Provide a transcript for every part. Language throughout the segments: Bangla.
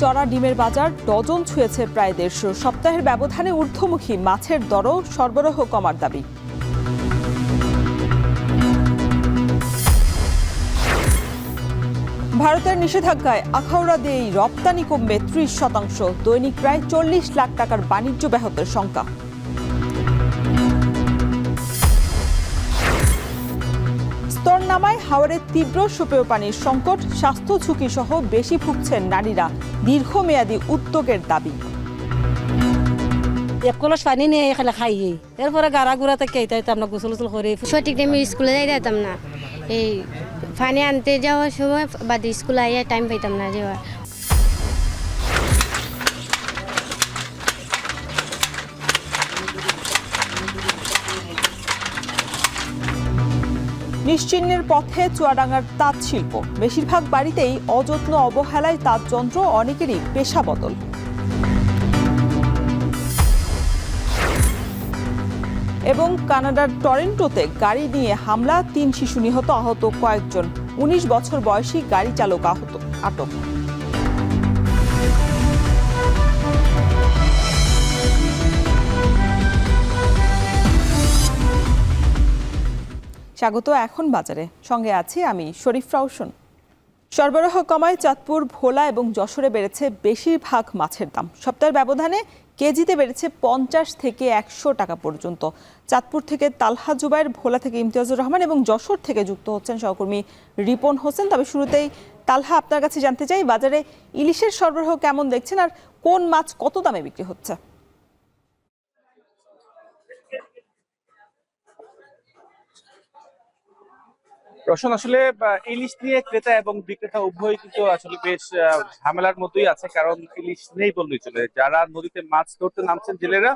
চড়া ডিমের বাজার ডজন ছুঁয়েছে প্রায় 150। সপ্তাহের ব্যবধানে ঊর্ধ্বমুখী মাছের দরও সরবরাহ কমার দাবি। ভারতের নিষেধাজ্ঞায় আখাউড়া দিয়েই রপ্তানি কমবে 30%। দৈনিক প্রায় 40 লাখ টাকার বাণিজ্য ব্যাহতের শঙ্কা। স্তর নামায় হাওরে তীব্র সুপেয় পানির সংকট, স্বাস্থ্য ঝুঁকি সহ বেশি ভুগছেন নারীরা। দীর্ঘমেয়াদী উদ্যোগের দাবি। এক কলস পানি নিয়ে এখানে খাই এরপরে গাড়া গুড়া থেকে আমরা গোসল গোসল করে সঠিক টাইমে স্কুলে যাই যেতাম না, এই পানি আনতে যাওয়ার সময় বাদে স্কুলে আইয়া টাইম পাইতাম না যাওয়ার। নিশ্চিহ্নের পথে চুয়াডাঙ্গার তাঁত শিল্প। বেশিরভাগ বাড়িতেই অযত্ন অবহেলায় তাঁতযন্ত্র, অনেকেরই পেশা বদল। এবং কানাডার টরেন্টোতে গাড়ি নিয়ে হামলা, 3 শিশু নিহত, আহত কয়েকজন। 19 বছর বয়সী গাড়ি চালক আটক। স্বাগত এখন বাজারে, সঙ্গে আছি আমি শরীফ রাউশন। সরবরাহ কমায় চাঁদপুর, ভোলা এবং যশোরে বেড়েছে বেশিরভাগ মাছের দাম। সপ্তাহের ব্যবধানে কেজিতে বেড়েছে 50 থেকে 100 টাকা পর্যন্ত। চাঁদপুর থেকে তালহা জুবাইর, ভোলা থেকে ইমতিয়াজুর রহমান এবং যশোর থেকে যুক্ত হচ্ছেন সহকর্মী রিপন হোসেন। তবে শুরুতেই তালহা, আপনার কাছে জানতে চাই, বাজারে ইলিশের সরবরাহ কেমন দেখছেন আর কোন মাছ কত দামে বিক্রি হচ্ছে? রসন, আসলে ইলিশ নিয়ে ক্রেতা এবং বিক্রেতা উভয় কিন্তু আসলে বেশ ঝামেলার মধ্যেই আছে, কারণ ইলিশ নেই বললেই চলে। যারা নদীতে মাছ ধরতে নামছেন জেলেরা,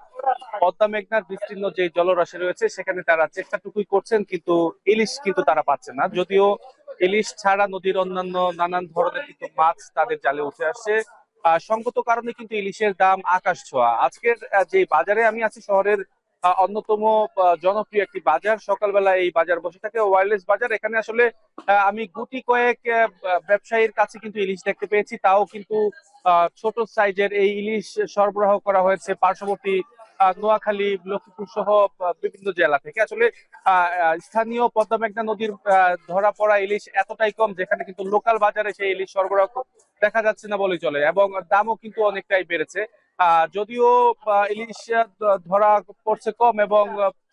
পদ্মা মেঘনার বিস্তীর্ণ যে জলরাশি রয়েছে সেখানে তারা চেষ্টাটুকুই করছেন, কিন্তু ইলিশ কিন্তু তারা পাচ্ছেন না। যদিও ইলিশ ছাড়া নদীর অন্যান্য নানান ধরনের কিন্তু মাছ তাদের জালে উঠে আসছে। সঙ্গত কারণে কিন্তু ইলিশের দাম আকাশ ছোঁয়া। আজকের যে বাজারে আমি আছি, শহরের অন্যতম জনপ্রিয় একটি বাজার। সকালবেলা এই বাজার বসে থাকে, ওয়্যারলেস বাজার। এখানে আসলে আমি গুটি কয়েক ব্যবসায়ীর কাছে কিন্তু ইলিশ দেখতে পেয়েছি, তাও কিন্তু ছোট সাইজের এই ইলিশ সরবরাহ করা হয়েছে পার্শ্ববর্তী নোয়াখালী, লক্ষ্মীপুর সহ বিভিন্ন জেলা থেকে। আসলে স্থানীয় পদ্মা মেঘনা নদীর ধরা পড়া ইলিশ এতটাই কম, যেখানে কিন্তু লোকাল বাজারে সেই ইলিশ সরবরাহ দেখা যাচ্ছে না বলেই চলে, এবং দামও কিন্তু অনেকটাই বেড়েছে। যদিও ইলিশ ধরা পড়ছে কম এবং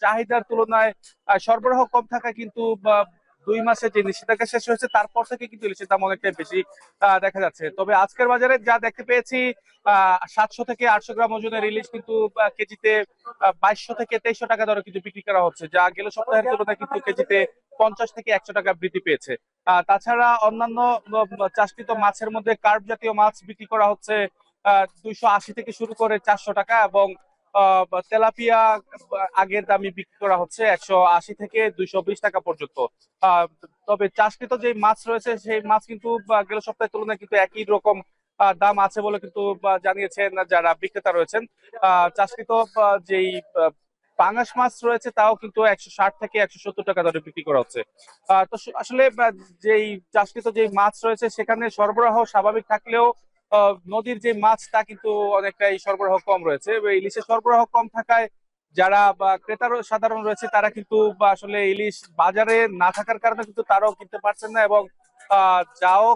চাহিদার তুলনায় সরবরাহ কম থাকা, কিন্তু 2 মাসে যে নিষেধাজ্ঞা শেষ হয়েছে তারপর থেকে কিন্তু ইলিশের দাম অনেকটাই বেশি দেখা যাচ্ছে। তবে আজকের বাজারে যা দেখতে পেয়েছি, 700 থেকে 800 গ্রাম ওজনের ইলিশ কিন্তু কেজিতে 2200 থেকে 2300 টাকা দরে কিন্তু বিক্রি করা হচ্ছে, যা গেল সপ্তাহের তুলনায় কিন্তু কেজিতে 50 থেকে 100 টাকা বৃদ্ধি পেয়েছে। তাছাড়া অন্যান্য চাষকৃত মাছের মধ্যে কার্প জাতীয় মাছ বিক্রি করা হচ্ছে 280 থেকে শুরু করে 400 টাকা, এবং তেলাপিয়া আগের দামে বিক্রি করা হচ্ছে 180 থেকে 220 টাকা পর্যন্ত। তবে চাষকৃত যে মাছ রয়েছে সেই মাছ কিন্তু গেল সপ্তাহের তুলনায় কিন্তু একই রকম দাম আছে বলে কিন্তু জানিয়েছেন যারা বিক্রেতা রয়েছেন। চাষকৃত যেই পাঙাশ মাছ রয়েছে তাও কিন্তু 160 থেকে 170 টাকা দরে বিক্রি করা হচ্ছে। তো আসলে যেই চাষকৃত যে মাছ রয়েছে সেখানে সরবরাহ স্বাভাবিক থাকলেও নদীর যে মাছ তা কিন্তু অনেকটাই সরবরাহ কম রয়েছে। ইলিশের সরবরাহ কম থাকায় যারা ক্রেতা সাধারণ রয়েছে তারা কিন্তু আসলে ইলিশ বাজারে না থাকার কারণে কিন্তু তারাও কিনতে পারছেন না, এবং যাও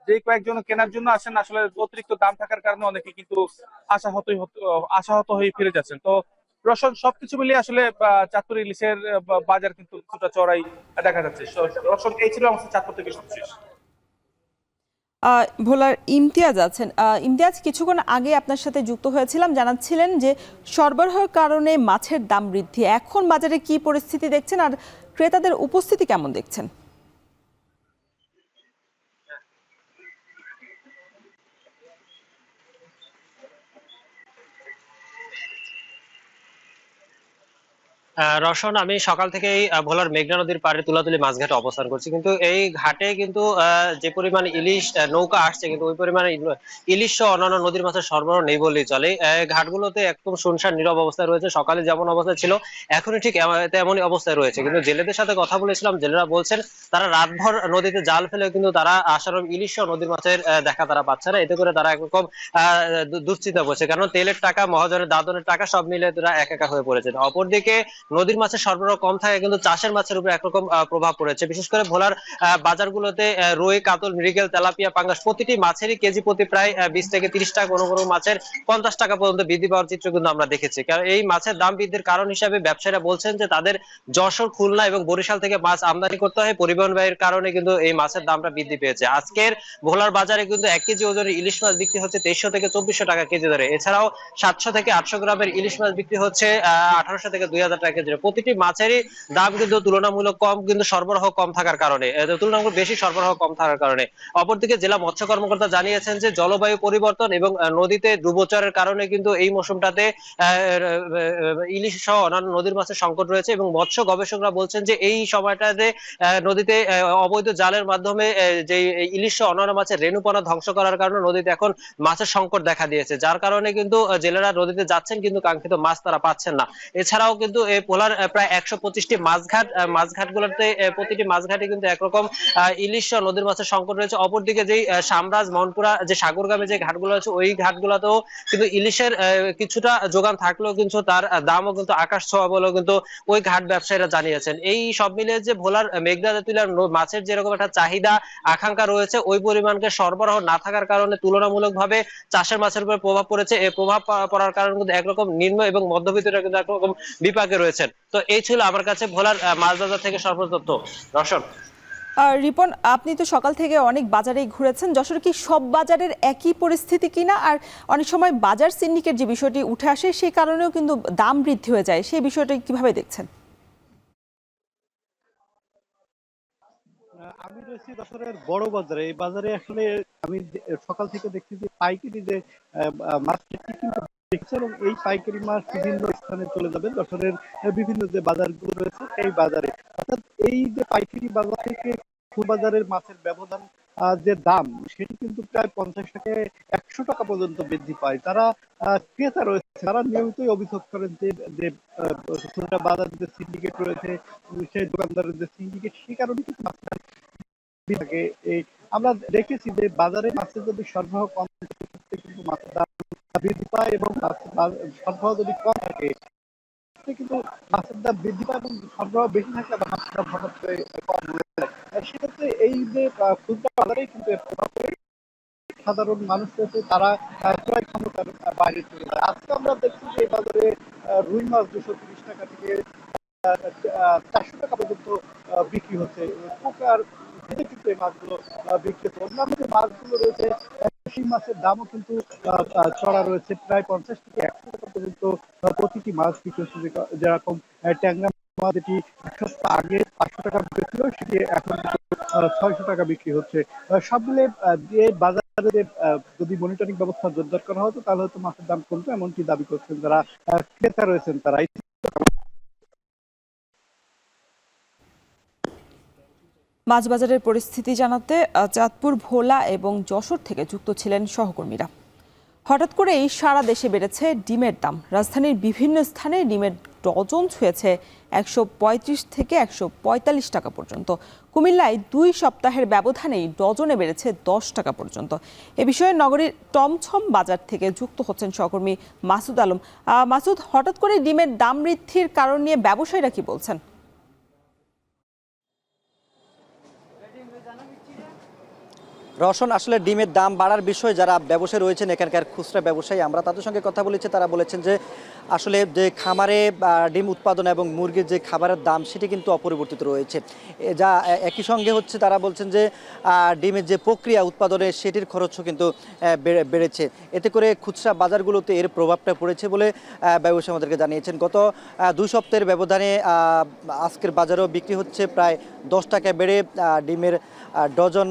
যে কয়েকজন কেনার জন্য আসেন, আসলে অতিরিক্ত দাম থাকার কারণে অনেকে কিন্তু আশাহত হয়ে ফিরে যাচ্ছেন। তো রসন, সবকিছু মিলিয়ে আসলে চাঁদপুর ইলিশের বাজার কিন্তু কিছুটা চড়াই দেখা যাচ্ছে। রসন, এই ছিল আমাদের চাঁদপুর থেকে সবশেষ। ভোলার ইমতিয়াজ আছেন। ইমতিয়াজ, কিছুক্ষণ আগে আপনার সাথে যুক্ত হয়েছিলাম, জানাচ্ছিলেন যে সরবরাহের কারণে মাছের দাম বৃদ্ধি। এখন বাজারে কি পরিস্থিতি দেখছেন আর ক্রেতাদের উপস্থিতি কেমন দেখছেন? রওশন, আমি সকাল থেকেই ভোলার মেঘনা নদীর পাড়ে তুলাতুলি মাছ ঘাটে অবস্থান করছি, কিন্তু এই ঘাটে কিন্তু যে পরিমাণ ইলিশ নৌকা আসছে, কিন্তু ওই পরিমাণে ইলিশ সহ অন্যান্য নদীর মাছের সরবরাহ নেই বললেই চলে। ঘাটগুলোতে একদম শুনশান নীরব অবস্থায় রয়েছে। সকালে যেমন অবস্থা ছিল এখনই ঠিক তেমনই অবস্থায় রয়েছে। কিন্তু জেলেদের সাথে কথা বলেছিলাম, জেলেরা বলছেন তারা রাতভর নদীতে জাল ফেলে কিন্তু তারা আসার ইলিশ সহ নদীর মাছের দেখা তারা পাচ্ছে না। এতে করে তারা একরকম দুশ্চিন্তা করছে, কারণ তেলের টাকা, মহাজনের দাদনের টাকা সব মিলে তারা একা হয়ে পড়েছে। অপরদিকে নদীর মাছের সরবরাহ কম থাকে, কিন্তু চাষের মাছের উপর একরকম প্রভাব পড়েছে। বিশেষ করে ভোলার বাজারগুলোতে রুই, কাতল, মৃগেল, তেলাপিয়া, পাঙ্গাস প্রতিটি মাছেরই কেজি প্রতি প্রায় 20 থেকে 30 টাকা, কোনো কোনো মাছের 50 টাকা পর্যন্ত বৃদ্ধি পাওয়ার চিত্র কিন্তু আমরা দেখেছি। কারণ এই মাছের দাম বৃদ্ধির কারণ হিসাবে ব্যবসায়ীরা বলছেন যে তাদের যশোর, খুলনা এবং বরিশাল থেকে মাছ আমদানি করতে হয়, পরিবহন ব্যয়ের কারণে কিন্তু এই মাছের দামটা বৃদ্ধি পেয়েছে। আজকের ভোলার বাজারে কিন্তু 1 কেজি ওজনের ইলিশ মাছ বিক্রি হচ্ছে 2300 থেকে 2400 টাকা কেজি দরে। এছাড়াও 700 থেকে 800 গ্রামের ইলিশ মাছ বিক্রি হচ্ছে 1800 থেকে 2000 টাকা কেজি। প্রতিটি মাছেরই দাম কিন্তু তুলনামূলক কম, কিন্তু সরবরাহ কম থাকার কারণে, তুলনামূলক বেশি সরবরাহ কম থাকার কারণে। অপরদিকে জেলা মৎস্য কর্মকর্তা জানিয়েছেন যে জলবায়ু পরিবর্তন এবং নদীতে ডুবোচরের কারণে কিন্তু এই মৌসুমটাতে ইলিশ সহ অন্যান্য নদীর মাছের সংকট রয়েছে, এবং মৎস্য গবেষকরা বলছেন যে এই সময়টাতে নদীতে অবৈধ জালের মাধ্যমে যে ইলিশ সহ অন্যান্য মাছের রেণুপনা ধ্বংস করার কারণে নদীতে এখন মাছের সংকট দেখা দিয়েছে, যার কারণে কিন্তু জেলেরা নদীতে যাচ্ছেন কিন্তু কাঙ্ক্ষিত মাছ তারা পাচ্ছেন না। এছাড়াও কিন্তু এই পোলার প্রায় 125টি মাছঘাটগুলোতে প্রতিটি মাছঘাটে কিন্তু একরকম ইলিশ সহ নদীর মাছের সংকট রয়েছে। অপরদিকে যেই সামরাজ, মনপুরা, যে সাগরগামী যে ঘাটগুলো আছে ওই ঘাটগুলোতেও কিন্তু ইলিশের কিছুটা যোগান থাকলেও কিন্তু তার দামও কিন্তু আকাশ ছোঁয়া বলেও কিন্তু ওই ঘাট ব্যবসায়ীরা জানিয়েছেন। এই সব মিলিয়ে যে ভোলার মেঘনা তুলার মাছের যেরকম একটা চাহিদা, আকাঙ্ক্ষা রয়েছে, ওই পরিমাণকে সরবরাহ না থাকার কারণে তুলনামূলকভাবে চাষের মাছের উপর প্রভাব পড়েছে। এই প্রভাব পড়ার কারণে কিন্তু একরকম নিম্ন এবং মধ্যবিত্তরা কিন্তু একরকম বিপাকে রয়েছেন। তো এই ছিল আমার কাছে ভোলার মাছ বাজার থেকে সর্বোচ্চ তথ্য। রওশন। রিপন, আপনি তো সকাল থেকে অনেক বাজারেই ঘুরেছেন, যশোর কি সব বাজারের একই পরিস্থিতি কিনা? আর অনেক সময় বাজার সিন্ডিকেট যে বিষয়টি উঠে আসে সেই কারণেও কিন্তু দাম বৃদ্ধি হয়ে যায়, সেই বিষয়টা কিভাবে দেখছেন? আমি রয়েছি যশোরের বড় বাজারে। এই বাজারে আসলে আমি সকাল থেকে দেখছি যে পাইকারি যে মাছ কিন্তু দেখছি, এবং এই পাইকারি মাছ বিভিন্ন স্থানে চলে যাবে। যশোরের বিভিন্ন যে বাজারগুলো রয়েছে এই বাজারে, অর্থাৎ এই যে পাইকারি বাজার থেকে খুচরা বাজারের মাছের ব্যবধান, যে দাম সেটি কিন্তু প্রায় 50 থেকে 100 টাকা পর্যন্ত বৃদ্ধি পায়। তারা ক্রেতা রয়েছে, তারা নিয়মিতই অভিযোগ করেন যে যে খুচরা বাজার যে সিন্ডিকেট রয়েছে, সেই দোকানদারের যে সিন্ডিকেট, সেই কারণে কিন্তু থাকে। এই আমরা দেখেছি যে বাজারে মাছের যদি সরবরাহ কম থাকে কিন্তু মাছের দাম বৃদ্ধি পায়, এবং সরবরাহ যদি কম থাকে কিন্তু মাছের দাম বৃদ্ধি পায়, এবং সরবরাহ বেশি থাকলে আবার মাছের দাম হঠাৎ করে কম হয়ে যায়। সেক্ষেত্রে এই যে খুচরা বাজারেই কিন্তু এর প্রভাব পড়ে। সাধারণ মানুষ রয়েছে তারা ক্রয় ক্ষমতার বাইরে চলে যায়। আজকে আমরা দেখছি যে এই বাজারে রুই মাছ 230 টাকা থেকে 400 টাকা পর্যন্ত বিক্রি হচ্ছে। পোকার কিন্তু এই মাছগুলো বিক্রি হচ্ছে। অন্যান্য যে মাছগুলো রয়েছে সেই মাছের দামও কিন্তু চড়া রয়েছে, প্রায় 50 থেকে 100 টাকা পর্যন্ত প্রতিটি মাছ বিক্রি হচ্ছে। যেরকম ট্যাংরা মাছ, যেটি এক সপ্তাহ আগে 500 টাকা বিক্রি ছিল, সেটি এখন 600 টাকা বিক্রি হচ্ছে। সব মিলে যে বাজারে যদি মনিটরিং ব্যবস্থা জোরদার করা হতো তাহলে হয়তো মাছের দাম কমতো, এমনকি দাবি করছেন যারা ক্রেতা রয়েছেন তারা। মাছ বাজারের পরিস্থিতি জানাতে চাঁদপুর, ভোলা এবং যশোর থেকে যুক্ত ছিলেন সহকর্মীরা। হঠাৎ করেই সারা দেশে বেড়েছে ডিমের দাম। রাজধানীর বিভিন্ন স্থানে ডিমের ডজন ছুঁয়েছে 135 থেকে 145 টাকা পর্যন্ত। কুমিল্লায় 2 সপ্তাহের ব্যবধানেই ডজনে বেড়েছে 10 টাকা পর্যন্ত। এ বিষয়ে নগরীর টমছম বাজার থেকে যুক্ত হচ্ছেন সহকর্মী মাসুদ আলম। মাসুদ, হঠাৎ করে ডিমের দাম বৃদ্ধির কারণ নিয়ে ব্যবসায়ীরা কি বলছেন? রওশন, আসলে ডিমের দাম বাড়ার বিষয়ে যারা ব্যবসায়ী রয়েছেন, এখানকার খুচরা ব্যবসায়ী, আমরা তাদের সঙ্গে কথা বলেছি। তারা বলেছেন যে আসলে যে খামারে ডিম উৎপাদন এবং মুরগির যে খাবারের দাম সেটি কিন্তু অপরিবর্তিত রয়েছে। যা একই সঙ্গে হচ্ছে তারা বলছেন যে ডিমের যে প্রক্রিয়া উৎপাদনের সেটির খরচও কিন্তু বেড়েছে। এতে করে খুচরা বাজারগুলোতে এর প্রভাবটা পড়েছে বলে ব্যবসায়ী আমাদেরকে জানিয়েছেন। গত 2 সপ্তাহের ব্যবধানে আজকের বাজারেও বিক্রি হচ্ছে প্রায় 10 টাকা বেড়ে ডিমের ডজন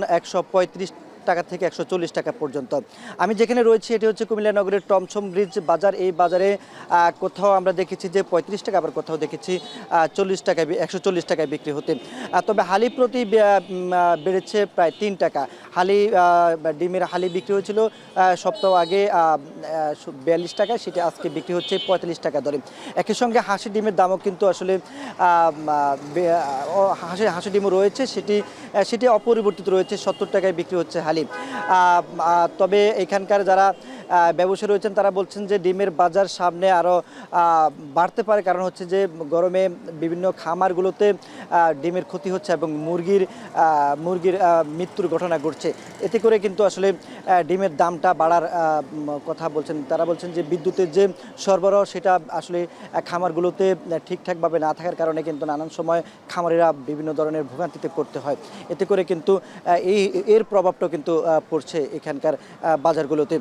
টাকা থেকে 140 টাকা পর্যন্ত। আমি যেখানে রয়েছি এটি হচ্ছে কুমিল্লা নগরের টমছম ব্রিজ বাজার। এই বাজারে কোথাও আমরা দেখেছি যে 35 টাকা, আবার কোথাও দেখেছি 40 টাকায় 140 টাকায় বিক্রি হতে। তবে হালি প্রতি বেড়েছে প্রায় 3 টাকা। ডিমের হালি বিক্রি হয়েছিল সপ্তাহ আগে 42 টাকায়, সেটি আজকে বিক্রি হচ্ছে 45 টাকা দরে। একই সঙ্গে হাঁসের ডিমের দামও কিন্তু আসলে হাঁসের ডিমও রয়েছে, সেটি অপরিবর্তিত রয়েছে, 70 টাকায় বিক্রি হচ্ছে হালি। তবে এখানকার যারা ব্যবসায়ী রয়েছেন তারা বলছেন যে ডিমের বাজার সামনে আরও বাড়তে পারে, কারণ হচ্ছে যে গরমে বিভিন্ন খামারগুলোতে ডিমের ক্ষতি হচ্ছে এবং মুরগির মৃত্যুর ঘটনা ঘটছে। এতে করে কিন্তু আসলে ডিমের দামটা বাড়ার কথা বলছেন। তারা বলছেন যে বিদ্যুতের যে সরবরাহ সেটা আসলে খামারগুলোতে ঠিকঠাকভাবে না থাকার কারণে কিন্তু নানান সময় খামারিরা বিভিন্ন ধরনের ভোগান্তিতে পড়তে হয়। এতে করে কিন্তু এর প্রভাবটাও কিন্তু পড়ছে এখানকার বাজারগুলোতে।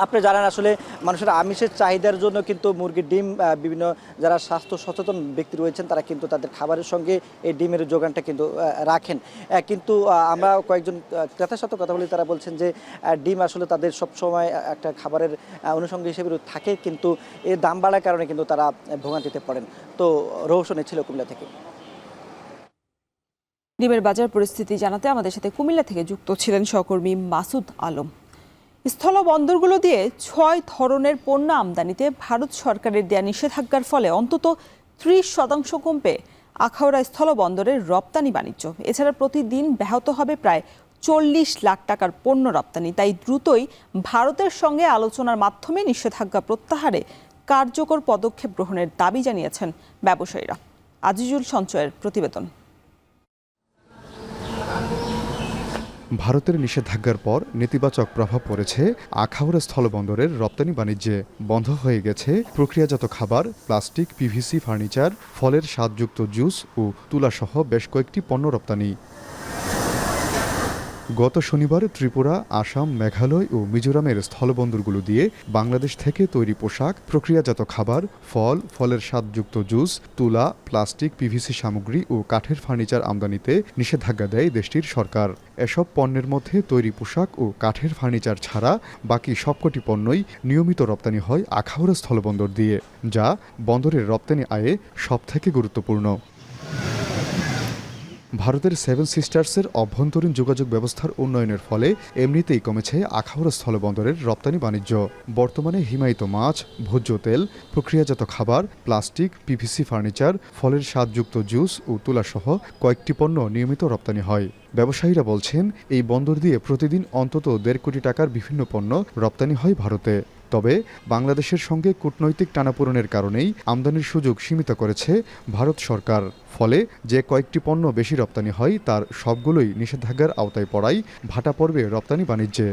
আপনি জানেন আসলে মানুষের আমিষের চাহিদার জন্য কিন্তু মুরগির ডিম বিভিন্ন যারা স্বাস্থ্য সচেতন ব্যক্তি রয়েছেন তারা কিন্তু তাদের খাবারের সঙ্গে এই ডিমের যোগানটা কিন্তু রাখেন। কিন্তু আমরা কয়েকজন ক্রেতার সাথে কথা বলি, তারা বলছেন যে ডিম আসলে তাদের সবসময় একটা খাবারের অনুষঙ্গ হিসেবে থাকে, কিন্তু এর দাম বাড়ার কারণে কিন্তু তারা ভোগান্তিতে পড়েন। তো রৌশনে ছিল কুমিল্লা থেকে। ডিমের বাজার পরিস্থিতি জানাতে আমাদের সাথে কুমিল্লা থেকে যুক্ত ছিলেন সহকর্মী মাসুদ আলম। স্থল বন্দরগুলো দিয়ে 6 ধরনের পণ্য আমদানিতে ভারত সরকারের দেয়া নিষেধাজ্ঞার ফলে অন্তত 30% কমবে আখাউড়া স্থল বন্দরের রপ্তানি বাণিজ্য। এছাড়া প্রতিদিন ব্যাহত হবে প্রায় 40 লাখ টাকার পণ্য রপ্তানি। তাই দ্রুতই ভারতের সঙ্গে আলোচনার মাধ্যমে নিষেধাজ্ঞা প্রত্যাহারে কার্যকর পদক্ষেপ গ্রহণের দাবি জানিয়েছেন ব্যবসায়ীরা। আজিজুল সঞ্চয়ের প্রতিবেদন। ভারতের নিষেধাজ্ঞার পর নেতিবাচক প্রভাব পড়েছে আখাউড়া স্থলবন্দরের রপ্তানি বাণিজ্যে। বন্ধ হয়ে গেছে প্রক্রিয়াজাত খাবার, প্লাস্টিক, পিভিসি, ফার্নিচার, ফলের স্বাদযুক্ত জুস ও তুলাসহ বেশ কয়েকটি পণ্য রপ্তানি। গত শনিবার ত্রিপুরা, আসাম, মেঘালয় ও মিজোরামের স্থলবন্দরগুলো দিয়ে বাংলাদেশ থেকে তৈরি পোশাক, প্রক্রিয়াজাত খাবার, ফলের স্বাদযুক্ত জুস, তুলা, প্লাস্টিক, পিভিসি সামগ্রী ও কাঠের ফার্নিচার আমদানিতে নিষেধাজ্ঞা দেয় দেশটির সরকার। এসব পণ্যের মধ্যে তৈরি পোশাক ও কাঠের ফার্নিচার ছাড়া বাকি সবকটি পণ্যই নিয়মিত রপ্তানি হয় আখাউড়া স্থলবন্দর দিয়ে, যা বন্দরের রপ্তানি আয়ে সবথেকে গুরুত্বপূর্ণ। ভারতের 7 সিস্টার্সের অভ্যন্তরীণ যোগাযোগ ব্যবস্থার উন্নয়নের ফলে এমনিতেই কমেছে আখাউড়া স্থলবন্দরের রপ্তানি বাণিজ্য। বর্তমানে হিমায়িত মাছ, ভোজ্য তেল, প্রক্রিয়াজাত খাবার, প্লাস্টিক, পিভিসি ফার্নিচার, ফলের স্বাদযুক্ত জুস ও তুলাসহ কয়েকটি পণ্য নিয়মিত রপ্তানি হয়। ব্যবসায়ীরা বলছেন এই বন্দর দিয়ে প্রতিদিন অন্তত 1.5 কোটি টাকার বিভিন্ন পণ্য রপ্তানি হয় ভারতে। তবে বাংলাদেশের সঙ্গে কূটনৈতিক টানাপোড়েনের কারণেই আমদানির সুযোগ সীমিত করেছে ভারত সরকার। ফলে যে কয়েকটি পণ্য বেশি রপ্তানি হয় তার সবগুলোই নিষেধাজ্ঞার আওতায় পড়ায় ভাটা পড়বে রপ্তানি বাণিজ্যে।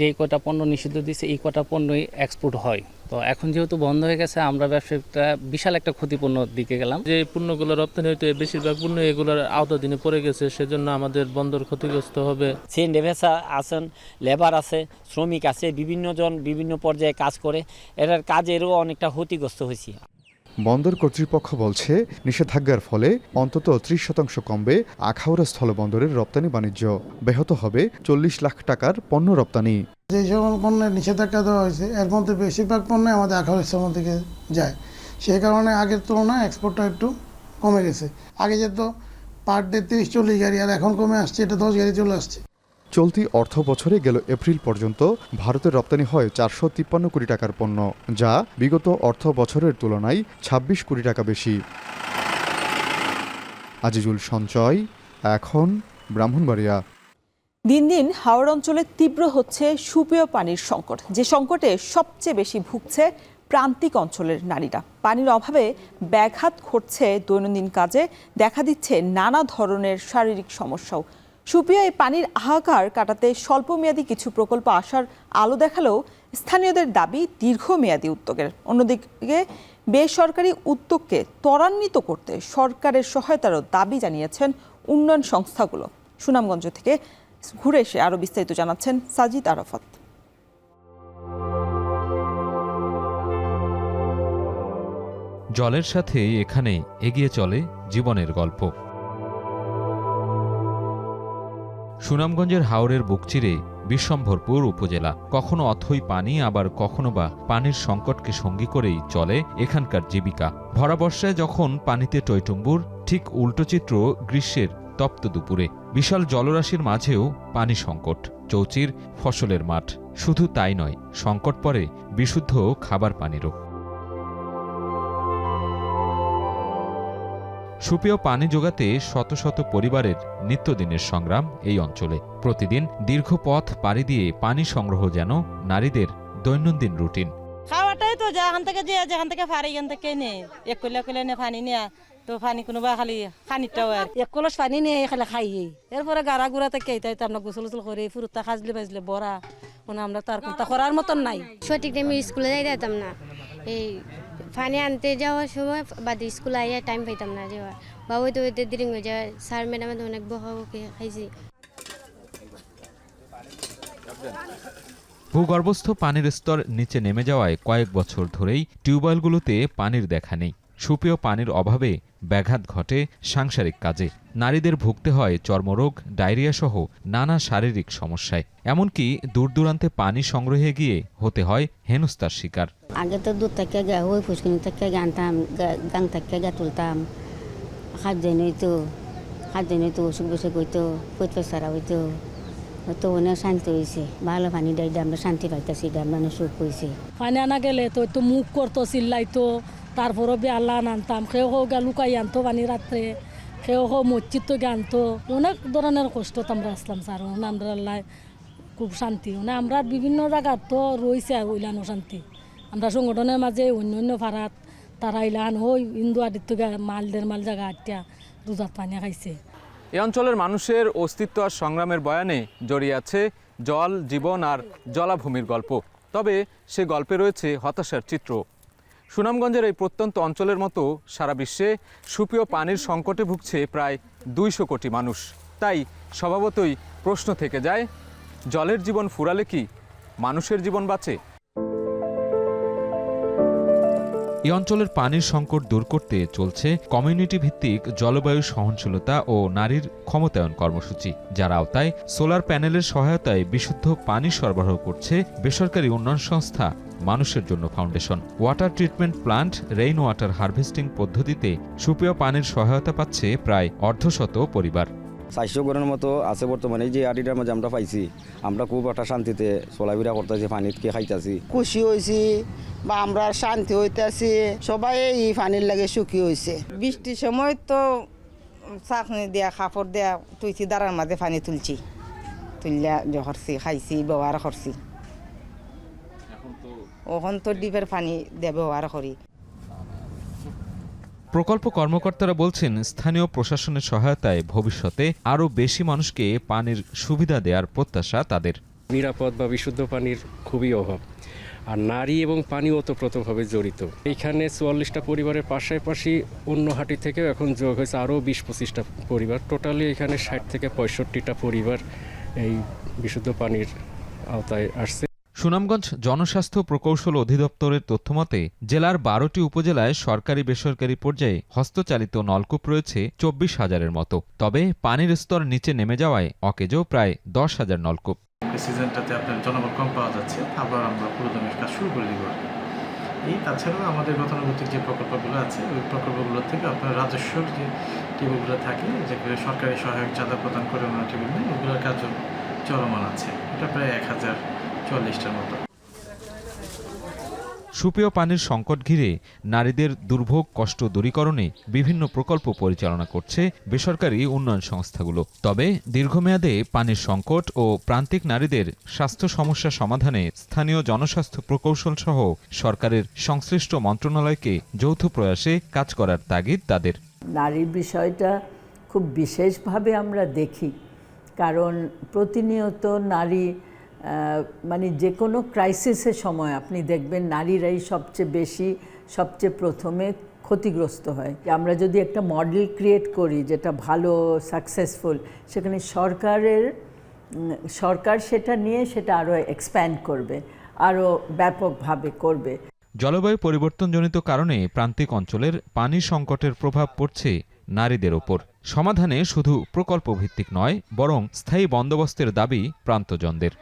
যে কটা পণ্য নিষিদ্ধ দিয়েছে এই কটা পণ্যই এক্সপোর্ট হয়। তো এখন যেহেতু বন্ধ হয়ে গেছে, আমরা ব্যবসায়িকটা বিশাল একটা ক্ষতিপূর্ণ দিকে গেলাম। যে পণ্যগুলো রপ্তানি হইতে বেশিরভাগ পণ্য এগুলোর আওতাধীনে পড়ে গেছে, সেজন্য আমাদের বন্দর ক্ষতিগ্রস্ত হবে। ডেভেসা আছেন, লেবার আছে, শ্রমিক আছে, বিভিন্ন জন বিভিন্ন পর্যায়ে কাজ করে, এটার কাজেরও অনেকটা ক্ষতিগ্রস্ত হয়েছে। বন্দর কর্তৃপক্ষ বলছে নিষেধাজ্ঞার ফলে অন্তত 30% কমবে আখাউড়া স্থলবন্দরের রপ্তানি বাণিজ্য। ব্যাহত হবে 40 লাখ টাকার পণ্য রপ্তানি। যে সকল পণ্যের নিষেধাজ্ঞা দেওয়া হয়েছে এর মধ্যে বেশিরভাগ পণ্য আমাদের আখাউড়া স্থল থেকে যায়। সেই কারণে আগের তুলনায় এক্সপোর্টটা একটু কমে গেছে। আগে যেত পার ডে 30-40 গাড়ি, আর এখন কমে আসছে, এটা 10 গাড়ি চলে আসছে। চলতি অর্থ বছরে গেল এপ্রিল পর্যন্ত ভারতের রপ্তানি হয় 453 কোটি টাকার পণ্য, যা বিগত অর্থ বছরের তুলনায় 26 কোটি টাকা বেশি। আজিজুল সঞ্চয়, এখন ব্রাহ্মণবাড়িয়া। দিন দিন হাওড় অঞ্চলে তীব্র হচ্ছে সুপেয় পানির সংকট, যে সংকটে সবচেয়ে বেশি ভুগছে প্রান্তিক অঞ্চলের নারীরা। পানির অভাবে ব্যাঘাত ঘটছে দৈনন্দিন কাজে, দেখা দিচ্ছে নানা ধরনের শারীরিক সমস্যাও। সুপেয় এই পানির হাহাকার কাটাতে স্বল্পমেয়াদী কিছু প্রকল্প আসার আলো দেখালেও স্থানীয়দের দাবি দীর্ঘমেয়াদী উদ্যোগের। অন্যদিকে বেসরকারি উদ্যোগকে ত্বরান্বিত করতে সরকারের সহায়তারও দাবি জানিয়েছেন উন্নয়ন সংস্থাগুলো। সুনামগঞ্জ থেকে ঘুরে এসে আরও বিস্তারিত জানাচ্ছেন সাজিদ আরাফাত। জলের সাথে এখানে এগিয়ে চলে জীবনের গল্প। সুনামগঞ্জের হাওরের বুক চিরে বিশ্বম্ভরপুর উপজেলা। কখনো অথই পানি, আবার কখনো বা পানির সংকটকে সঙ্গী করেই চলে এখানকার জীবিকা। ভরা বর্ষায় যখন পানিতে টইটুম্বুর, ঠিক উল্টো চিত্র গ্রীষ্মের তপ্ত দুপুরে। বিশাল জলরাশির মাঝেও পানি সংকট, চৌচির ফসলের মাঠ। শুধু তাই নয়, সংকট পড়ে বিশুদ্ধ খাবার পানিরও। সুপেয় পানি যোগাতে শত শত পরিবারের নিত্যদিনের সংগ্রাম এই অঞ্চলে। প্রতিদিন দীর্ঘ পথ পাড়ি দিয়ে পানি সংগ্রহ যেন নারীদের দৈনন্দিন রুটিন। খাওয়াটাই তো যেখান থেকে পারি এখান থেকে নেই, এক কইলে নে পানি নেয়া তো পানি কোনোবা খালি খানিটাও আর এক কলস পানি নিয়ে খালি খাই। এরপরে গাড়া গুড়া থেকে এইটাই তো আমরা গোসল করে ফুরুতা খাজলে বাজলে বড়া মানে আমরা তার কথা করার মতন নাই। সঠিক টাইমে স্কুলে যাই যেতাম না, এই পানি আনতে যাওয়ার সময় বাদে স্কুলে আইয়া টাইম পাইতাম না যাওয়ার, বা ওই তো দেরি হয়ে যায়। স্যার ম্যাডামে তো অনেক বকাবকি খাইছি। ভূগর্ভস্থ পানির স্তর নিচে নেমে যাওয়ায় কয়েক বছর ধরেই টিউবওয়েলগুলোতে পানির দেখা নেই। সুপেয় পানির অভাবে ব্যাঘাত ঘটে সাংসারিক কাজে। নারীদের ভুগতে হয় চর্মরোগ, ডায়রিয়া সহ নানা শারীরিক সমস্যায়। এমনকি দূর দূরান্তে পানি সংগ্রহে গিয়ে হতে হয় হেনস্থার শিকার। আগে তো দূর থেকে ওই ফুসকুনি থেকে আনতাম, গাং থেকে তুলতাম, খাদ্য নইতো অসুখ বিসুখ হইতো, পেট-পেসারা হইতো, তো অনেক শান্তি হয়েছে। ভালো পানি দেয় আমরা শান্তি পাইতেছি, আমরা সুখ হয়েছে। পানি আনা গেলে তো মুখ করতো, চিল্লাইতো, তারপরও বেআল্লা আনতাম। কেউ গা লুকাই আনতো পানি রাত্রে, কেউ মসজিদ তো আনতো। অনেক ধরনের কষ্ট আমরা আসলাম স্যার। আমরা আল্লাহ খুব শান্তি। আমরা বিভিন্ন জায়গার তো রয়েছে ওইলানো শান্তি। আমরা সংগঠনের মাঝে অন্য ভাড়াত তারা ইলান হই ইন্দু আদিত্য মাল জায়গা আটটা দুধাত পানি খাইছে। এই অঞ্চলের মানুষের অস্তিত্ব আর সংগ্রামের বয়ানে জড়িয়ে আছে জল, জীবন আর জলাভূমির গল্প। তবে সে গল্পে রয়েছে হতাশার চিত্র। সুনামগঞ্জের এই প্রত্যন্ত অঞ্চলের মতো সারা বিশ্বে সুপেয় পানির সংকটে ভুগছে প্রায় 200 কোটি মানুষ। তাই স্বভাবতই প্রশ্ন থেকে যায়, জলের জীবন ফুরালে কি মানুষের জীবন বাঁচে? এই অঞ্চলের পানির সংকট দূর করতে চলছে কমিউনিটি ভিত্তিক জলবায়ু সহনশীলতা ও নারীর ক্ষমতায়ন কর্মসূচি, যার আওতায় সোলার প্যানেলের সহায়তায় বিশুদ্ধ পানি সরবরাহ করছে বেসরকারি উন্নয়ন সংস্থা মানুষের জন্য foundation. Water treatment plant, rain water harvesting পদ্ধতিতে সুপেয় পানির সহায়তা পাচ্ছে প্রায় অর্ধশত পরিবার। 400 ঘরের মতো আছে বর্তমানে। যে আটিটার মধ্যে আমরা পাইছি, আমরা খুব একটা শান্তিতে চলাফেরা করতেছি, পানিকে খাইতেছি, খুশি হয়েছি বা আমরা শান্তি হইতেছি। সবাই এই পানির লাগে সুখী হয়েছে। বৃষ্টির সময় তো চাকনি দেয়া কাপড় দেয়া তুইছি, দাঁড়ার মাঝে পানি তুলছি, তুললা করছি, খাইছি, ব্যবহার করছি। এখন তো ডিপের পানি দিয়ে ব্যবহার করি। প্রকল্প কর্মকর্তারা বলছেন, স্থানীয় প্রশাসনের সহায়তায় ভবিষ্যতে আরও বেশি মানুষকে পানির সুবিধা দেওয়ার প্রত্যাশা তাদের। নিরাপদ বা বিশুদ্ধ পানির খুবই অভাব, আর নারী এবং পানি ওতপ্রোতভাবে জড়িত। এখানে 44টা পরিবারের পাশাপাশি অন্য হাটি থেকেও এখন যোগ হয়েছে আরও 20-25টা পরিবার। টোটালি এখানে 60 থেকে 65টা পরিবার এই বিশুদ্ধ পানির আওতায় আসছে। সুনামগঞ্জ জনস্বাস্থ্য প্রকৌশল অধিদপ্তরের তথ্যমতে জেলার 12টি উপজেলায় সরকারি বেসরকারি পর্যায়ে হস্তচালিত নলকূপ রয়েছে 24,000-এর মতো। তবে পানির স্তর নিচে নেমে যাওয়ায় অকেজো প্রায় 10,000 নলকূপ। সিজনটাতে আপনার জনবল কম পাওয়া যাচ্ছে, আবার আমরা পুরোদমের কাজ শুরু করে দিব। এই তাছাড়াও আমাদের গতানুগতিক যে প্রকল্পগুলো আছে, ওই প্রকল্পগুলো থেকে আপনার রাজস্বর যে টিউবগুলো থাকে, যেগুলো সরকারি সহায়ক চাঁদা প্রদান করে ওনার টিউব নেই, ওগুলোর কাজও চলমান আছে। এটা প্রায় 1044টার মতো। সুপেয় পানির সংকট ঘিরে নারীদের দুর্ভোগ কষ্ট দূরীকরণে বিভিন্ন প্রকল্প পরিচালনা করছে বেসরকারি উন্নয়ন সংস্থাগুলো। তবে দীর্ঘমেয়াদে পানির সংকট ও প্রান্তিক নারীদের স্বাস্থ্য সমস্যা সমাধানে স্থানীয় জনস্বাস্থ্য প্রকৌশল সহ সরকারের সংশ্লিষ্ট মন্ত্রণালয়কে যৌথ প্রয়াসে কাজ করার তাগিদ তাদের। নারীর বিষয়টা খুব বিশেষভাবে আমরা দেখি, কারণ প্রতিনিয়ত নারী মানে যে কোনো ক্রাইসিসের সময় আপনি দেখবেন নারীরাই সবচেয়ে প্রথমে ক্ষতিগ্রস্ত হয়। আমরা যদি একটা মডেল ক্রিয়েট করি যেটা ভালো সাকসেসফুল, সেখানে সরকার সেটা নিয়ে সেটা আরও এক্সপ্যান্ড করবে, আরও ব্যাপকভাবে করবে। জলবায়ু পরিবর্তনজনিত কারণে প্রান্তিক অঞ্চলের পানি সংকটের প্রভাব পড়ছে নারীদের ওপর। সমাধানে শুধু প্রকল্প ভিত্তিক নয়, বরং স্থায়ী বন্দোবস্তের দাবি প্রান্তজনদের।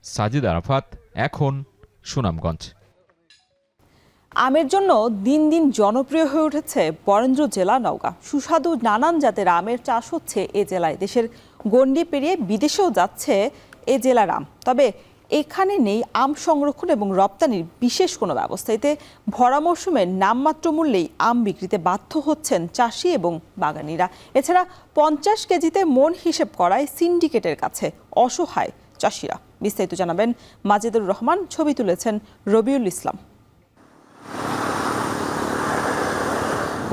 সাজিদ আরাফাত, এখন সুনামগঞ্জ। আমের জন্য দিন দিন জনপ্রিয় হয়ে উঠেছে বরেন্দ্র জেলা নওগাঁ। সুস্বাদু নানান জাতের আমের চাষ হচ্ছে এ জেলায়। দেশের গণ্ডি পেরিয়ে বিদেশেও যাচ্ছে এ জেলার আম। তবে এখানে নেই আম সংরক্ষণ এবং রপ্তানির বিশেষ কোনো ব্যবস্থা। এতে ভরা মৌসুমে নামমাত্র মূল্যেই আম বিক্রিতে বাধ্য হচ্ছেন চাষি এবং বাগানিরা। এছাড়া 50 কেজিতে মন হিসেব করায় সিন্ডিকেটের কাছে অসহায় চাষিরা। বিস্তারিত জানাবেন মাজেদুর রহমান, ছবি তুলেছেন রবিউল ইসলাম।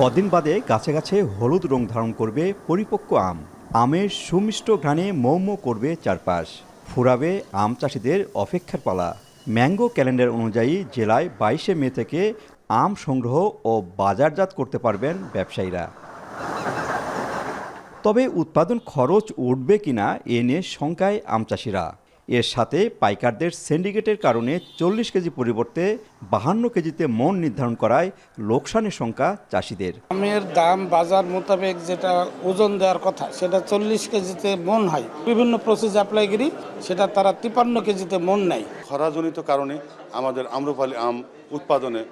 কদিন বাদে গাছে গাছে হলুদ রং ধারণ করবে পরিপক্ক আম। আমের সুমিষ্ট ঘ্রাণে মৌম করবে চারপাশ। ফুরাবে আম চাষিদের অপেক্ষার পালা। ম্যাঙ্গো ক্যালেন্ডার অনুযায়ী জেলায় 22শে মে থেকে আম সংগ্রহ ও বাজারজাত করতে পারবেন ব্যবসায়ীরা। তবে উৎপাদন খরচ উঠবে কিনা এ নিয়ে শঙ্কায় আম চাষিরা। এর সাথে পাইকারদের সিন্ডিকেটের কারণে 40 কেজি পরিবর্তে 52 কেজিতে মন নির্ধারণ করায় লোকসানের শঙ্কা চাষিদের। আমের দাম বাজার মোতাবেক যেটা ওজন দেওয়ার কথা সেটা 40 কেজিতে মন হয়। বিভিন্ন প্রসেস অ্যাপ্লাই করি, সেটা তারা 53 কেজিতে মন নেয়। খরাজনিত কারণে আমাদের আম্রপালি আম উৎপাদনে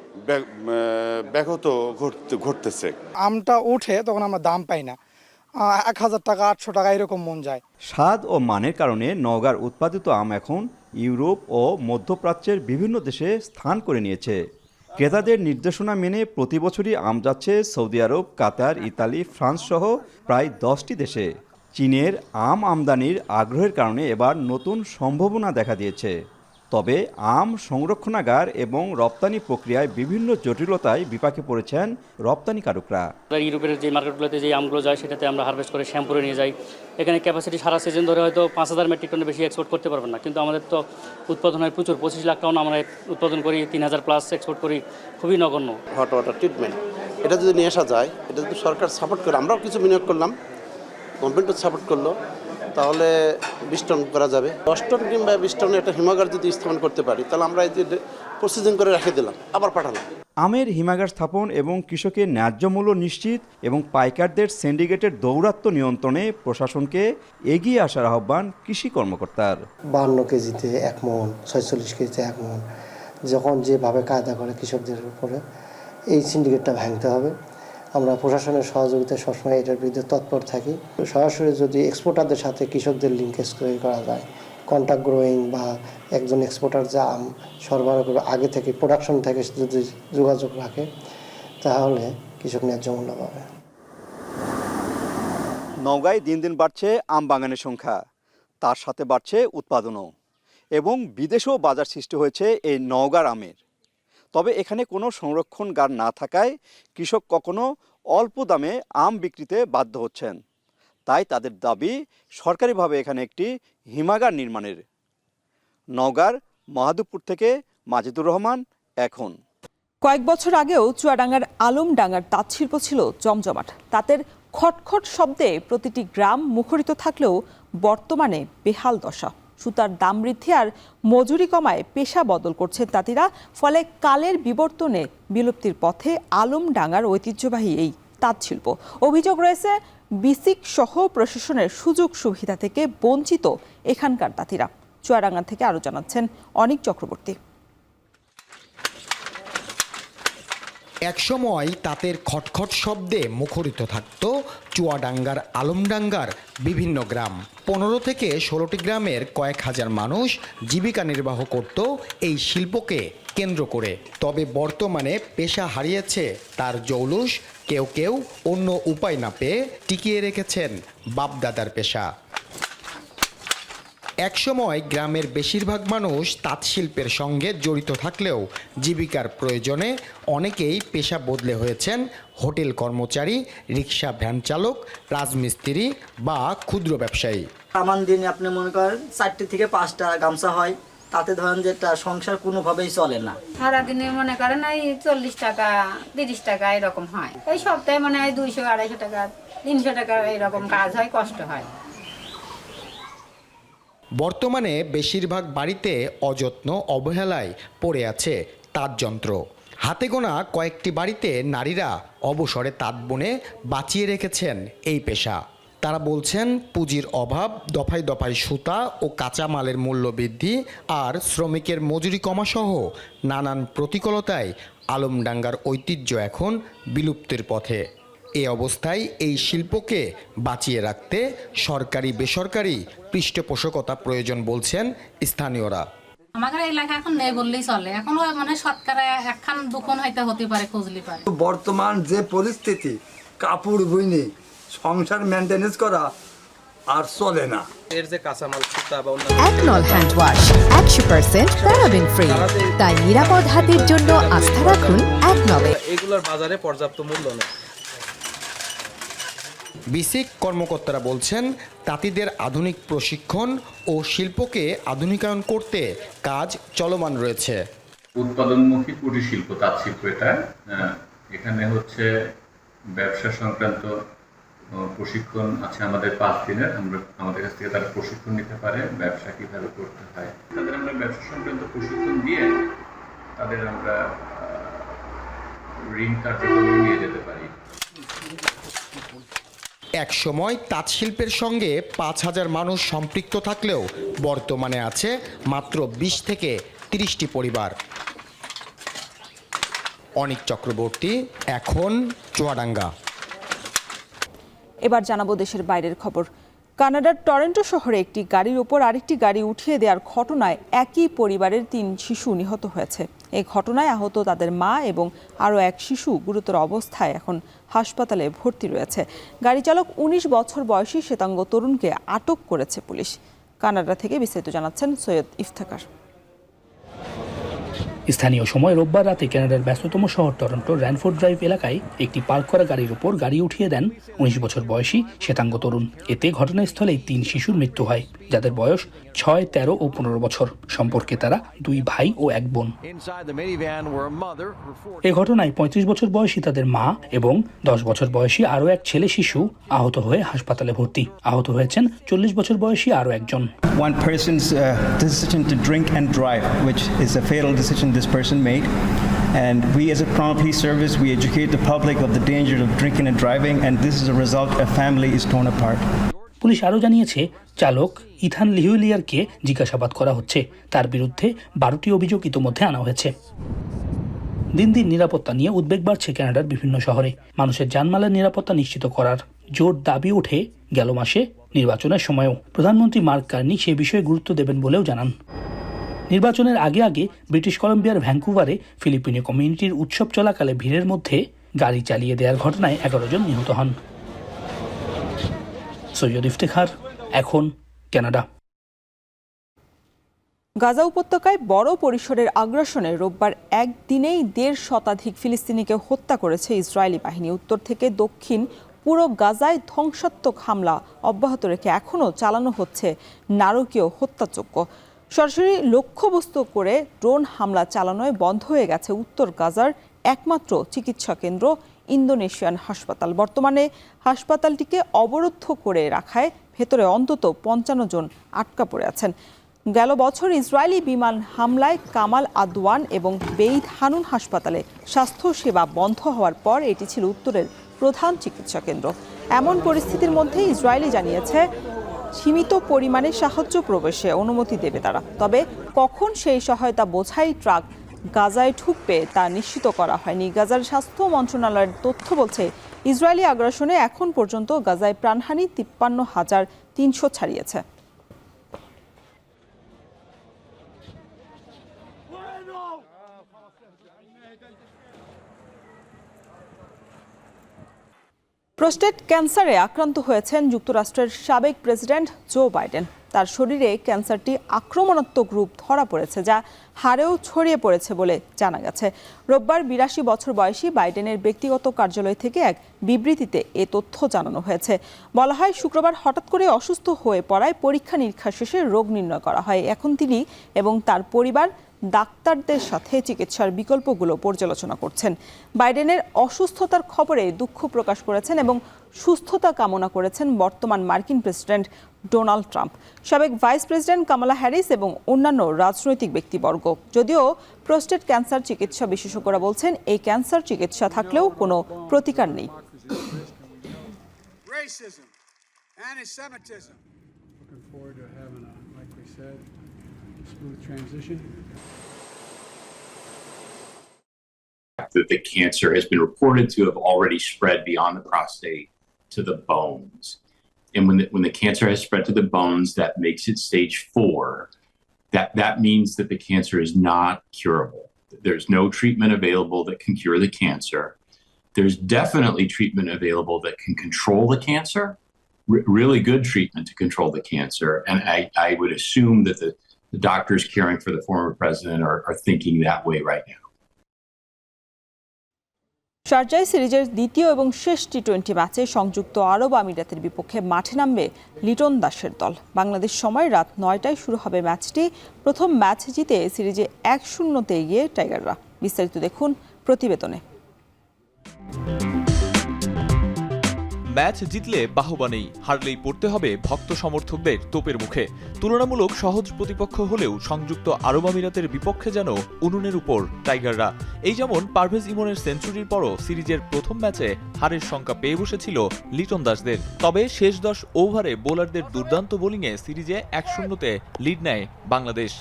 ব্যাহত ঘটতেছে। আমটা উঠে তখন আমরা দাম পাই না, 1000 টাকা 800 টাকা এরকম মন যায়। স্বাদ ও মানের কারণে নওগাঁর উৎপাদিত আম এখন ইউরোপ ও মধ্যপ্রাচ্যের বিভিন্ন দেশে স্থান করে নিয়েছে। ক্রেতাদের নির্দেশনা মেনে প্রতি বছরই আম যাচ্ছে সৌদি আরব, কাতার, ইতালি, ফ্রান্স সহ প্রায় 10টি দেশে। চীনের আম আমদানির আগ্রহের কারণে এবার নতুন সম্ভাবনা দেখা দিয়েছে। তবে আম সংরক্ষণাগার এবং রপ্তানি প্রক্রিয়ায় বিভিন্ন জটিলতায় বিপাকে পড়েছেন রপ্তানিকারকরা। ইউরোপের যে মার্কেটগুলোতে যে আমগুলো যায় সেটাতে আমরা হারভেস্ট করে শ্যাম্পুরে নিয়ে যাই। এখানে ক্যাপাসিটি সারা সিজন ধরে হয়তো 5000 মেট্রিক টনের বেশি এক্সপোর্ট করতে পারবেন না, কিন্তু আমাদের তো উৎপাদন হয় প্রচুর, 25 লাখ টন আমরা উৎপাদন করি, 3000 প্লাস এক্সপোর্ট করি, খুবই নগণ্য। হট ওয়াটার ট্রিটমেন্ট এটা যদি নিয়ে আসা যায়, এটা যদি সরকার সাপোর্ট করে, আমরাও কিছু বিনিয়োগ করলাম, গভর্নমেন্টও সাপোর্ট করলো, তাহলে 20 টন করা যাবে। 10 টন কিংবা 20 টনের একটা হিমাগার যদি স্থাপন করতে পারি, তাহলে আমরা এই যে প্রসেসিং করে রেখে দিলাম, আবার পাঠালাম। আমের হিমাগার স্থাপন এবং কৃষকের ন্যায্য মূল্য নিশ্চিত এবং পাইকারদের সিন্ডিকেটের দৌরাত্ম্য নিয়ন্ত্রণে প্রশাসনকে এগিয়ে আসার আহ্বান কৃষি কর্মকর্তার। 52 কেজিতে 1 মন, 46 কেজিতে 1 মন, যখন যেভাবে কায়দা করে কৃষকদের উপরে, এই সিন্ডিকেটটা ভাঙতে হবে। আমরা প্রশাসনের সহযোগিতায় সবসময় এটার বিরুদ্ধে তৎপর থাকি। সরাসরি যদি এক্সপোর্টারদের সাথে কৃষকদের লিঙ্কেজ তৈরি করা যায়, কন্ট্রাক্ট গ্রোয়িং বা একজন এক্সপোর্টার যা আম সরবরাহ করে আগে থেকে প্রোডাকশন থেকে যদি যোগাযোগ রাখে, তাহলে কৃষক ন্যায্য মূল্য পাবে। নওগাঁয় দিন দিন বাড়ছে আম বাগানের সংখ্যা, তার সাথে বাড়ছে উৎপাদনও এবং বিদেশেও বাজার সৃষ্টি হয়েছে এই নওগাঁর আমের। তবে এখানে কোনো সংরক্ষণগার না থাকায় কৃষক কখনো অল্প দামে আম বিক্রিতে বাধ্য হচ্ছেন। তাই তাদের দাবি সরকারিভাবে এখানে একটি হিমাগার নির্মাণের। নওগাঁর মহাদেবপুর থেকে মাজেদুর রহমান, এখন। কয়েক বছর আগেও চুয়াডাঙ্গার আলমডাঙ্গার তাঁতশিল্প ছিল জমজমাট। তাঁতের খটখট শব্দে প্রতিটি গ্রাম মুখরিত থাকলেও বর্তমানে বেহাল দশা। সুতার দাম বৃদ্ধি আর মজুরি কমায় পেশা বদল করছেন তাঁতিরা। ফলে কালের বিবর্তনে বিলুপ্তির পথে আলমডাঙ্গার ঐতিহ্যবাহী এই তাঁতশিল্প। অভিযোগ রয়েছে বিসিক সহ প্রশাসনের সুযোগ সুবিধা থেকে বঞ্চিত এখানকার তাঁতিরা। চুয়াডাঙ্গা থেকে আরও জানাচ্ছেন অনিক চক্রবর্তী। একসময় তাঁতের খটখট শব্দে মুখরিত থাকত চুয়াডাঙ্গার আলমডাঙ্গার বিভিন্ন গ্রাম। 15 থেকে 16টি গ্রামের কয়েক হাজার মানুষ জীবিকা নির্বাহ করত এই শিল্পকে কেন্দ্র করে। তবে বর্তমানে পেশা হারিয়েছে তার জৌলুস। কেউ কেউ অন্য উপায় না পেয়ে টিকিয়ে রেখেছেন বাপদাদার পেশা। একসময় গ্রামের বেশিরভাগ মানুষ তাঁত শিল্পের সঙ্গে জড়িত থাকলেও জীবিকার প্রয়োজনে অনেকেই পেশা বদলে হয়েছেন হোটেল কর্মচারী, রিক্সা ভ্যান চালক, রাজমিস্ত্রি বা ক্ষুদ্র ব্যবসায়ী। আমার দিনে আপনি মনে করেন 4টি থেকে 5টা গামছা হয়, তাতে ধরেন যে একটা সংসার কোনোভাবেই চলে না। সারাদিনে মনে করেন এই 40 টাকা 30 টাকা এরকম হয়। এই সপ্তাহে মনে হয় 200-250 টাকা 300 টাকা এরকম কাজ হয়, কষ্ট হয়। বর্তমানে বেশিরভাগ বাড়িতে অযত্ন অবহেলায় পড়ে আছে তাঁতযন্ত্র। হাতে গোনা কয়েকটি বাড়িতে নারীরা অবসরে তাঁত বুনে বাঁচিয়ে রেখেছেন এই পেশা। তারা বলছেন পুঁজির অভাব, দফায় দফায় সুতা ও কাঁচামালের মূল্য বৃদ্ধি আর শ্রমিকের মজুরি কমাসহ নানান প্রতিকূলতায় আলমডাঙ্গার ঐতিহ্য এখন বিলুপ্তির পথে। এই অবস্থায় এই শিল্পকে বাঁচিয়ে রাখতে সরকারি বেসরকারি পৃষ্ঠপোষকতা প্রয়োজন বলছেন স্থানীয়রা। আমাদের এলাকা এখন নেই বললেই চলে, এখন মানে শতকরা একখান দুখন হতে পারে খুঁজলি পারে। বর্তমান যে পরিস্থিতি, কাপড় বুনে সংসার মেনটেনেন্স করা আর চলে না। এর যে কাঁচামাল সুতা বা একনল হ্যান্ড ওয়াশ 100% প্যারাবেন ফ্রি, তাই নিরাপদ হাতের জন্য আস্থা রাখুন একনলে। এগুলোর বাজারে পর্যাপ্ত মূল্য নেই। বিসিক কর্মকর্তারা বলছেন তাঁতিদের আধুনিক প্রশিক্ষণ ও শিল্পকে আধুনিকায়ন করতে কাজ চলমান রয়েছে। উৎপাদনমুখী কুটির শিল্প, তাঁত শিল্প এটা। এখানে হচ্ছে ব্যবসা সংক্রান্ত প্রশিক্ষণ আছে আমাদের 5 দিনের। আমাদের কাছ থেকে তারা প্রশিক্ষণ নিতে পারে, ব্যবসা কিভাবে করতে হয়। তাদের আমরা ব্যবসা সংক্রান্ত প্রশিক্ষণ দিয়ে তাদের আমরা ঋণ কার্যক্রমে নিয়ে যেতে পারি। এক সময় তাঁত শিল্পের সঙ্গে 5,000 মানুষ সম্পৃক্ত থাকলেও বর্তমানে আছে মাত্র 20 থেকে 30টি পরিবার। অনিক চক্রবর্তী, এখন চুয়াডাঙ্গা। এবার জানাবো দেশের বাইরের খবর। কানাডার টরন্টো শহরে একটি গাড়ির উপর আরেকটি গাড়ি উঠিয়ে দেওয়ার ঘটনায় একই পরিবারের 3 শিশু নিহত হয়েছে। এই ঘটনায় আহত তাদের মা এবং আরও এক শিশু গুরুতর অবস্থায় এখন হাসপাতালে ভর্তি রয়েছে। গাড়ি চালক 19 বছর বয়সী শ্বেতাঙ্গ তরুণকে আটক করেছে পুলিশ। কানাডা থেকে বিস্তারিত জানাচ্ছেন সৈয়দ ইফতেখার। স্থানীয় সময় রোববার রাতে কানাডার ব্যস্ততম শহর টরন্টোর র্যানফোর্ড ড্রাইভ এলাকায় একটি পার্ক করা গাড়ির উপর গাড়ি উঠিয়ে দেন 19 বছর বয়সী শ্বেতাঙ্গ তরুণ। এতে ঘটনাস্থলেই 3 শিশুর মৃত্যু হয়, যাদের বয়স 6, 13 ও 15 বছর। সম্পর্কে তারা 2 ভাই ও 1 বোন। এ ঘটনায় 35 বছর বয়সী তাদের মা এবং 10 বছর বয়সী আরও এক ছেলে শিশু আহত হয়ে হাসপাতালে ভর্তি। আহত হয়েছেন 40 বছর বয়সী আরও একজন। One person's decision to drink and drive, which is a fatal decision this person made, and we as a Crown Police Service, we educate the public of the dangers of drinking and driving, and this is a result, a family is torn apart. Police আরও জানিয়েছে চালক ইথান লিহুলিয়ারকে জিজ্ঞাসাবাদ করা হচ্ছে। তার বিরুদ্ধে 12টি অভিযোগ ইতোমধ্যে আনা হয়েছে। দিন দিন নিরাপত্তা নিয়ে উদ্বেগ বাড়ছে কানাডার বিভিন্ন শহরে। মানুষের জানমালের নিরাপত্তা নিশ্চিত করার জোর দাবি ওঠে গেল মাসে নির্বাচনের সময়ও। প্রধানমন্ত্রী মার্ক কার্নি সে বিষয়ে গুরুত্ব দেবেন বলেও জানান। নির্বাচনের আগে আগে ব্রিটিশ কলম্বিয়ার ভ্যাঙ্কুভারে ফিলিপিনো কমিউনিটির উৎসব চলাকালে ভিড়ের মধ্যে গাড়ি চালিয়ে দেওয়ার ঘটনায় 11 জন নিহত হন। সৈয়দ ইফতেখার, এখন কানাডা। গাজা উপত্যকায় বড় পরিসরের আগ্রাসনে রোববার একদিনেই 1.5 শতাধিক ফিলিস্তিনিকে হত্যা করেছে ইসরায়েলি বাহিনী। উত্তর থেকে দক্ষিণ পুরো গাজায় ধ্বংসাত্মক হামলা অব্যাহত রেখে এখনও চালানো হচ্ছে নারকীয় হত্যাযজ্ঞ। সরাসরি লক্ষ্যবস্তু করে ড্রোন হামলা চালানোয় বন্ধ হয়ে গেছে উত্তর গাজার একমাত্র চিকিৎসা কেন্দ্র ইন্দোনেশিয়ান হাসপাতাল। বর্তমানে হাসপাতালটিকে অবরুদ্ধ করে রাখায় ভেতরে অন্তত 55 জন আটকা পড়ে আছেন। গেল বছর ইসরায়েলি বিমান হামলায় কামাল আদওয়ান এবং বেইত হানুন হাসপাতালে স্বাস্থ্য সেবা বন্ধ হওয়ার পর এটি ছিল উত্তরের প্রধান চিকিৎসা কেন্দ্র। এমন পরিস্থিতির মধ্যে ইসরায়েলি জানিয়েছে সীমিত পরিমাণে সাহায্য প্রবেশে অনুমতি দেবে তারা। তবে কখন সেই সহায়তা বোঝাই ট্রাক গাজায় ঢুকবে তা নিশ্চিত করা হয়নি। গাজার স্বাস্থ্য মন্ত্রণালয়ের তথ্য বলছে ইসরায়েলি আগ্রাসনে এখন পর্যন্ত গাজায় প্রাণহানি 53,300 ছাড়িয়েছে। প্রোস্টেট ক্যান্সারে আক্রান্ত হয়েছেন যুক্তরাষ্ট্রের সাবেক প্রেসিডেন্ট জো বাইডেন। তার শরীরে ক্যান্সারটি আক্রমণাত্মক রূপ ধরা পড়েছে, যা হাড়েও ছড়িয়ে পড়েছে বলে জানা গেছে। রোববার 82 বছর বয়সী বাইডেনের ব্যক্তিগত কার্যালয় থেকে এক বিবৃতিতে এ তথ্য জানানো হয়েছে। বলা হয়, শুক্রবার হঠাৎ করে অসুস্থ হয়ে পড়ায় পরীক্ষা নিরীক্ষা শেষে রোগ নির্ণয় করা হয়। এখন তিনি এবং তার পরিবার ডাক্তারদের সাথে চিকিৎসার বিকল্পগুলো পর্যালোচনা করছেন। বাইডেনের অসুস্থতার খবরে দুঃখ প্রকাশ করেছেন এবং সুস্থতা কামনা করেছেন বর্তমান মার্কিন প্রেসিডেন্ট ডোনাল্ড ট্রাম্প, সাবেক ভাইস প্রেসিডেন্ট কামালা হ্যারিস এবং অন্যান্য রাজনৈতিক ব্যক্তিবর্গ। যদিও প্রোস্টেট ক্যান্সার চিকিৎসা বিশেষজ্ঞরা বলছেন এই ক্যান্সার চিকিৎসা থাকলেও কোনো প্রতিকার নেই। That the cancer has been reported to have already spread beyond the prostate to the bones. And when the cancer has spread to the bones, that makes it stage 4. That means that the cancer is not curable. There's no treatment available that can cure the cancer. There's definitely treatment available that can control the cancer, really good treatment to control the cancer. And I would assume that the doctors caring for the former president are thinking that way right now. শারজায় সিরিজের দ্বিতীয় এবং শেষ টি-20 ম্যাচে সংযুক্ত আরব আমিরাতের বিপক্ষে মাঠে নামবে লিটন দাসের দল। বাংলাদেশ সময় রাত 9টায় শুরু হবে ম্যাচটি। প্রথম ম্যাচ জিতে সিরিজে 1-0 এগিয়ে টাইগাররা। বিস্তারিত দেখুন প্রতিবেদনে। ম্যাচ জিতলে বাহবা নেই, হারলেই পড়তে হবে ভক্ত সমর্থকদের তোপের মুখে। তুলনামূলক সহজ প্রতিপক্ষ হলেও সংযুক্ত আরব আমিরাতের বিপক্ষে যেন উনুনের উপর টাইগাররা। এই যেমন পারভেজ ইমনের সেঞ্চুরির পরও সিরিজের প্রথম ম্যাচে হারের শঙ্কা পেয়ে বসেছিল লিটন দাসদের। তবে শেষ 10 ওভারে বোলারদের দুর্দান্ত বোলিংয়ে সিরিজে 1-0 লিড নেয় বাংলাদেশ।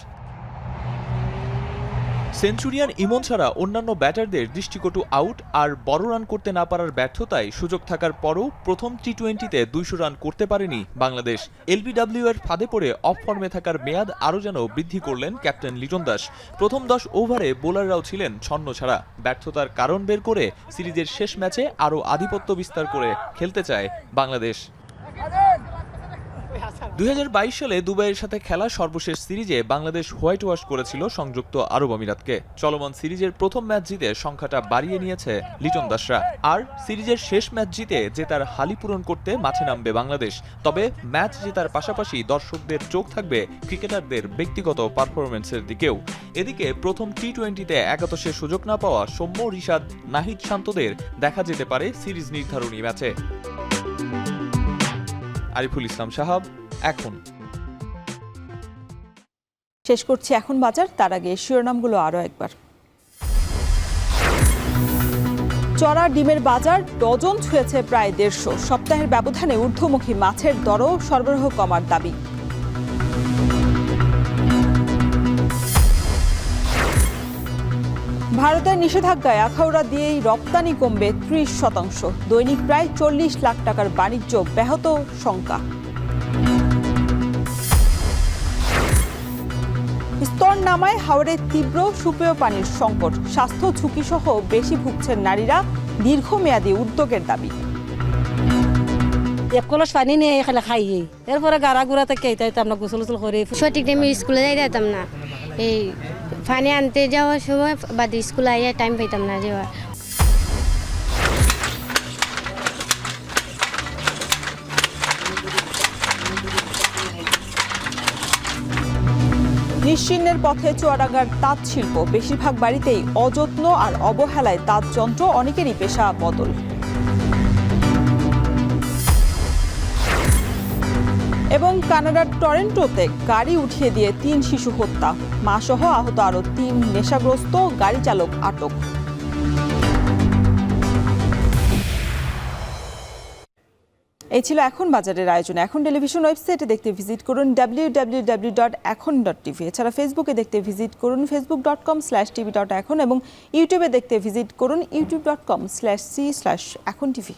সেঞ্চুরিয়ান ইমন ছাড়া অন্যান্য ব্যাটারদের দৃষ্টিকটু আউট আর বড় রান করতে না পারার ব্যর্থতায় সুযোগ থাকার পরও প্রথম টি-20তে 200 রান করতে পারেনি বাংলাদেশ। এলবিডব্লিউ এর ফাঁদে পড়ে অফ ফর্মে থাকার মেয়াদ আরও যেন বৃদ্ধি করলেন ক্যাপ্টেন লিটন দাস। প্রথম 10 ওভারে বোলাররাও ছিলেন ছন্ন ছাড়া। ব্যর্থতার কারণ বের করে সিরিজের শেষ ম্যাচে আরও আধিপত্য বিস্তার করে খেলতে চায় বাংলাদেশ। 2022 সালে দুবাইয়ের সাথে খেলা সর্বশেষ সিরিজে বাংলাদেশ হোয়াইট ওয়াশ করেছিল সংযুক্ত আরব আমিরাতকে। চলমান সিরিজের প্রথম ম্যাচ জিতে সংখ্যাটা বাড়িয়ে নিয়েছে লিটন দাসরা। আর সিরিজের শেষ ম্যাচ জিতে জেতার হালি পূরণ করতে মাঠে নামবে বাংলাদেশ। তবে ম্যাচ জেতার পাশাপাশি দর্শকদের চোখ থাকবে ক্রিকেটারদের ব্যক্তিগত পারফরমেন্সের দিকেও। এদিকে প্রথম টি-20তে একাদশে সুযোগ না পাওয়া সৌম্য, রিশাদ, নাহিদ শান্তদের দেখা যেতে পারে সিরিজ নির্ধারণী ম্যাচে। আরিফুল ইসলাম সাহাব, এখন। শেষ করছি এখন বাজার, তার আগে শিরোনামগুলো আরও একবার। চড়া ডিমের বাজার ডজন ছুঁয়েছে প্রায় 150। সপ্তাহের ব্যবধানে ঊর্ধ্বমুখী মাছের দরও সরবরাহ কমার দাবি। ভারতের নিষেধাজ্ঞায় আখাউড়া দিয়েই রপ্তানি কমবে 30%। দৈনিক প্রায় 40 লাখ টাকার বাণিজ্য ব্যাহত শঙ্কা। স্তর নামায় হাওড়ে তীব্র সুপেয় পানির সংকট। স্বাস্থ্য ঝুঁকি সহ বেশি ভুগছেন নারীরা, দীর্ঘমেয়াদী উদ্যোগের দাবি। এক কলস পানি নিয়ে এখানে খাই, এরপরে গাড়া গুড়া থেকে আমরা গোসল গোসল করে সঠিক টাইমে স্কুলে যাইতাম না। এই পানি আনতে যাওয়ার সময় বাদে স্কুলে আইয়া টাইম পাইতাম না যাওয়ার। নিশ্চিহ্নের পথে চুয়াডাঙ্গার তাঁত শিল্প। বেশিরভাগ বাড়িতেই অযত্ন আর অবহেলায় তাঁত যন্ত্র, অনেকেরই পেশা বদল। এবং কানাডার টরেন্টোতে গাড়ি উঠিয়ে দিয়ে 3 শিশু হত্যা, মাসহ আহত আরও 3 নেশাগ্রস্ত গাড়ি চালক আটক। এই ছিল এখন বাজারের আয়োজন। এখন টেলিভিশন ওয়েবসাইটে দেখতে ভিজিট করুন www.ekhon.tv। এছাড়া ফেসবুকে দেখতে ভিজিট করুন facebook.com/tv.ekhon এবং ইউটিউবে দেখতে ভিজিট করুন youtube.com/c/ekhon tv।